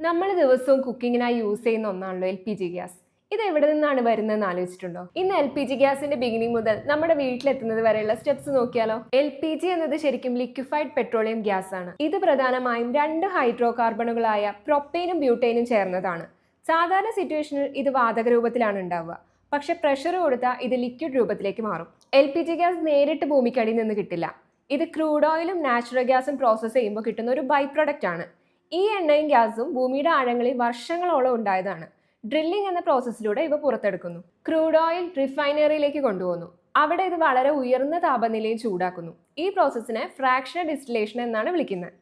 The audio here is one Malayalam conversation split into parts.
നമ്മൾ ദിവസവും കുക്കിങ്ങിനായി യൂസ് ചെയ്യുന്ന ഒന്നാണല്ലോ LPG ഗ്യാസ്. ഇത് എവിടെ നിന്നാണ് വരുന്നതെന്ന് ആലോചിച്ചിട്ടുണ്ടോ? ഇന്ന് LPG ഗ്യാസിന്റെ ബിഗിനിങ് മുതൽ നമ്മുടെ വീട്ടിലെത്തുന്നത് വരെയുള്ള സ്റ്റെപ്സ് നോക്കിയാലോ? LPG എന്നത് ശരിക്കും ലിക്വിഫൈഡ് പെട്രോളിയം ഗ്യാസ് ആണ്. ഇത് പ്രധാനമായും രണ്ട് ഹൈഡ്രോ കാർബണുകളായ പ്രൊപ്പെയ്നും ബ്യൂട്ടൈനും ചേർന്നതാണ്. സാധാരണ സിറ്റുവേഷനിൽ ഇത് വാതക രൂപത്തിലാണ് ഉണ്ടാവുക. പക്ഷെ പ്രഷർ കൊടുത്താൽ ഇത് ലിക്വിഡ് രൂപത്തിലേക്ക് മാറും. LPG ഗ്യാസ് നേരിട്ട് ഭൂമിക്കടിയിൽ നിന്ന് കിട്ടില്ല. ഇത് ക്രൂഡ് ഓയിലും നാച്ചുറൽ ഗ്യാസും പ്രോസസ്സ് ചെയ്യുമ്പോൾ കിട്ടുന്ന ഒരു ബൈ പ്രൊഡക്റ്റ് ആണ്. ഈ എണ്ണയും ഗ്യാസും ഭൂമിയുടെ ആഴങ്ങളിൽ വർഷങ്ങളോളം ഉണ്ടായതാണ്. ഡ്രില്ലിംഗ് എന്ന പ്രോസസ്സിലൂടെ ഇവ പുറത്തെടുക്കുന്നു. ക്രൂഡ് ഓയിൽ റിഫൈനറിയിലേക്ക് കൊണ്ടുപോകുന്നു. അവിടെ ഇത് വളരെ ഉയർന്ന താപനിലയിൽ ചൂടാക്കുന്നു. ഈ പ്രോസസ്സിനെ ഫ്രാക്ഷണൽ ഡിസ്റ്റിലേഷൻ എന്നാണ് വിളിക്കുന്നത്.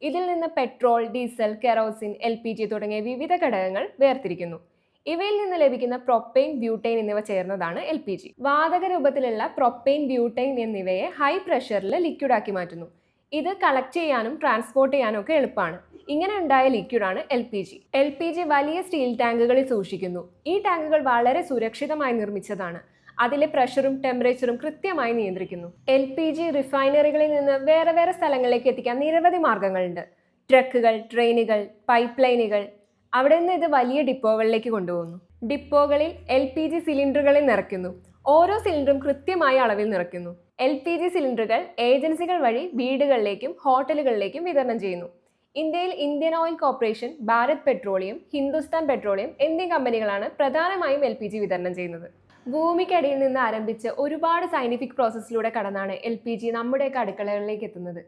ഇതിൽ നിന്ന് പെട്രോൾ, ഡീസൽ, കെറോസിൻ, LPG തുടങ്ങിയ വിവിധ ഘടകങ്ങൾ വേർതിരിക്കുന്നു. ഇവയിൽ നിന്ന് ലഭിക്കുന്ന പ്രൊപ്പെയിൻ, ബ്യൂട്ടൈൻ എന്നിവ ചേർന്നതാണ് LPG. വാതക രൂപത്തിലുള്ള പ്രൊപ്പെയിൻ, ബ്യൂട്ടൈൻ എന്നിവയെ ഹൈ പ്രഷറിൽ ലിക്വിഡാക്കി മാറ്റുന്നു. ഇത് കളക്ട് ചെയ്യാനും ട്രാൻസ്പോർട്ട് ചെയ്യാനും ഒക്കെ എളുപ്പമാണ്. ഇങ്ങനെ ഉണ്ടായ ലിക്വിഡാണ് LPG. LPG വലിയ സ്റ്റീൽ ടാങ്കുകളിൽ സൂക്ഷിക്കുന്നു. ഈ ടാങ്കുകൾ വളരെ സുരക്ഷിതമായി നിർമ്മിച്ചതാണ്. അതിലെ പ്രഷറും ടെമ്പറേച്ചറും കൃത്യമായി നിയന്ത്രിക്കുന്നു. LPG റിഫൈനറികളിൽ നിന്ന് വേറെ വേറെ സ്ഥലങ്ങളിലേക്ക് എത്തിക്കാൻ നിരവധി മാർഗങ്ങളുണ്ട്. ട്രക്കുകൾ, ട്രെയിനുകൾ, പൈപ്പ് ലൈനുകൾ. അവിടെ നിന്ന് ഇത് വലിയ ഡിപ്പോകളിലേക്ക് കൊണ്ടുപോകുന്നു. ഡിപ്പോകളിൽ LPG സിലിണ്ടറുകളിൽ നിറയ്ക്കുന്നു. ഓരോ സിലിണ്ടറും കൃത്യമായ അളവിൽ നിറയ്ക്കുന്നു. LPG സിലിണ്ടറുകൾ ഏജൻസികൾ വഴി വീടുകളിലേക്കും ഹോട്ടലുകളിലേക്കും വിതരണം ചെയ്യുന്നു. ഇന്ത്യയിൽ Indian oil corporation, Bharat petroleum, Hindustan petroleum എന്നീ കമ്പനികളാണ് പ്രധാനമായും LPG വിതരണം ചെയ്യുന്നത്. ഭൂമിക്കടിയിൽ നിന്ന് ആരംഭിച്ച് ഒരുപാട് സയന്റിഫിക് പ്രോസസ്സിലൂടെ കടന്നാണ് LPG നമ്മുടെയൊക്കെ അടുക്കളകളിലേക്ക് എത്തുന്നത്.